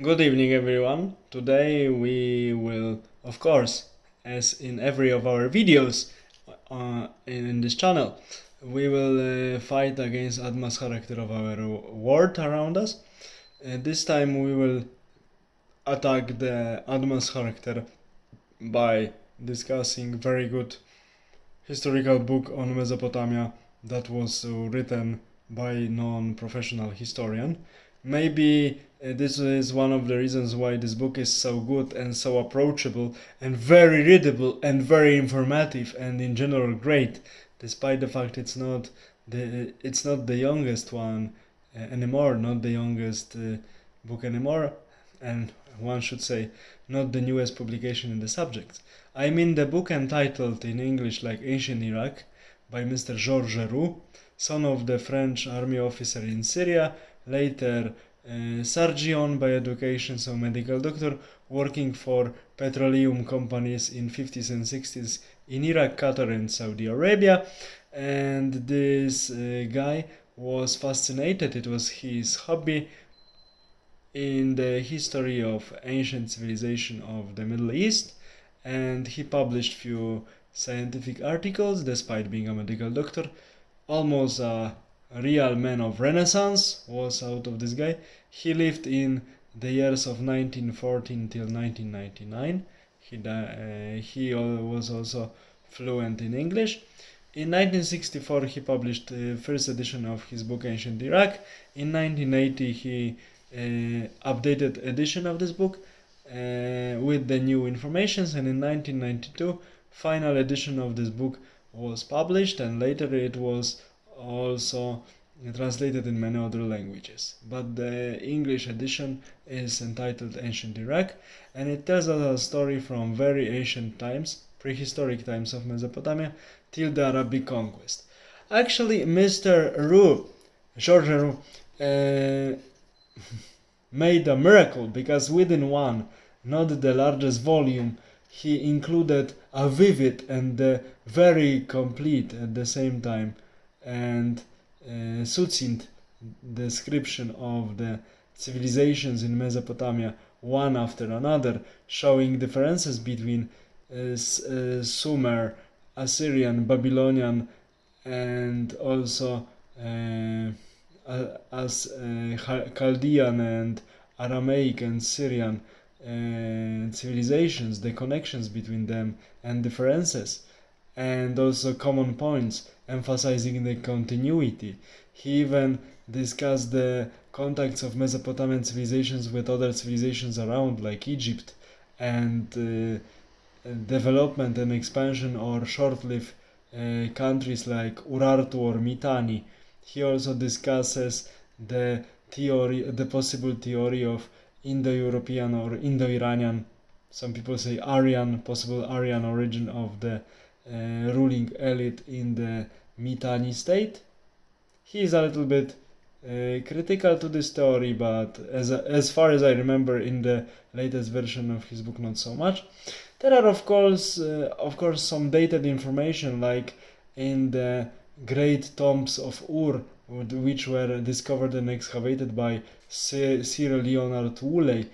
Good evening, everyone. Today we will, of course, as in every of our videos in this channel, we will fight against Adma's character of our world around us. This time we will attack the Adma's character by discussing very good historical book on Mesopotamia that was written by non-professional historian. Maybe this is one of the reasons why this book is so good and so approachable and very readable and very informative and in general great, despite the fact it's not the youngest one anymore, not the youngest book anymore, and one should say not the newest publication in the subject. I mean the book entitled in English like Ancient Iraq by Mr. Georges Roux, son of the French army officer in Syria, later surgeon by education, so medical doctor, working for petroleum companies in 50s and 60s in Iraq, Qatar and Saudi Arabia. And this guy was fascinated, it was his hobby, in the history of ancient civilization of the Middle East, and he published few scientific articles despite being a medical doctor. Almost a real man of Renaissance was out of this guy. He lived in the years of 1914 till 1999. He was also fluent in English. In 1964 he published the first edition of his book Ancient Iraq. In 1980 he updated edition of this book with the new informations, and in 1992 final edition of this book was published, and later it was also translated in many other languages. But the English edition is entitled Ancient Iraq, and it tells us a story from very ancient times, prehistoric times of Mesopotamia, till the Arabic conquest. Actually, Mr. Roux, Georges Roux, made a miracle, because within one, not the largest volume, he included a vivid and very complete at the same time and succinct description of the civilizations in Mesopotamia, one after another, showing differences between Sumer, Assyrian, Babylonian, and also as Chaldean and Aramaic and Syrian civilizations, the connections between them and differences, and also common points, emphasizing the continuity. He even discussed the contacts of Mesopotamian civilizations with other civilizations around, like Egypt, and development and expansion or short-lived countries like Urartu or Mitanni. He also discusses the possible theory of Indo-European or Indo-Iranian, some people say Aryan, possible Aryan origin of the ruling elite in the Mitanni state. He is a little bit critical to this theory, but as far as I remember in the latest version of his book, not so much. There are of course some dated information, like in the great tombs of Ur, which were discovered and excavated by Sir Leonard Woolley.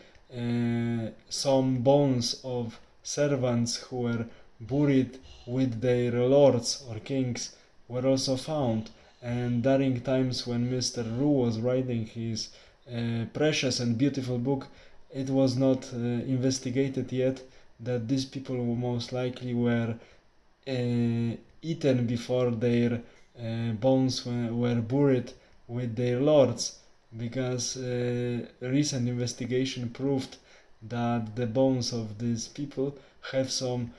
Some bones of servants who were buried with their lords or kings were also found, and during times when Mr. Roux was writing his precious and beautiful book, it was not investigated yet that these people most likely were eaten before their bones were buried with their lords, because recent investigation proved that the bones of these people have some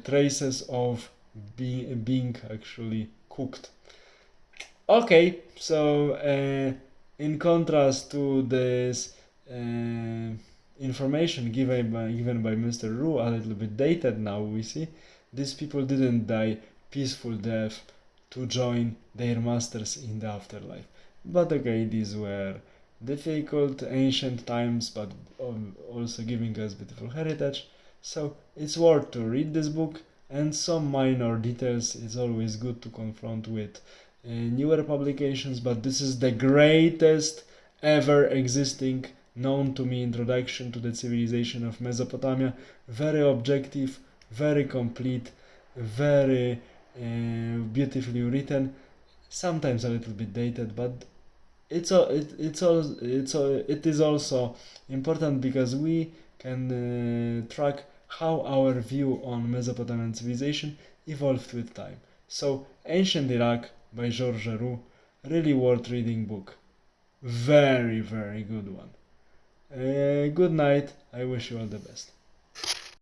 traces of being actually cooked. Okay, so in contrast to this information given by Mr. Roux, a little bit dated now, we see these people didn't die peaceful death to join their masters in the afterlife. But okay, these were difficult ancient times, but also giving us beautiful heritage. So it's worth to read this book, and some minor details it's always good to confront with newer publications, but this is the greatest ever existing known to me introduction to the civilization of Mesopotamia. Very objective, very complete, very beautifully written, sometimes a little bit dated, but it is also important because we can track how our view on Mesopotamian civilization evolved with time. So, Ancient Iraq by Georges Roux, really worth reading book. Very, very good one. Good night. I wish you all the best.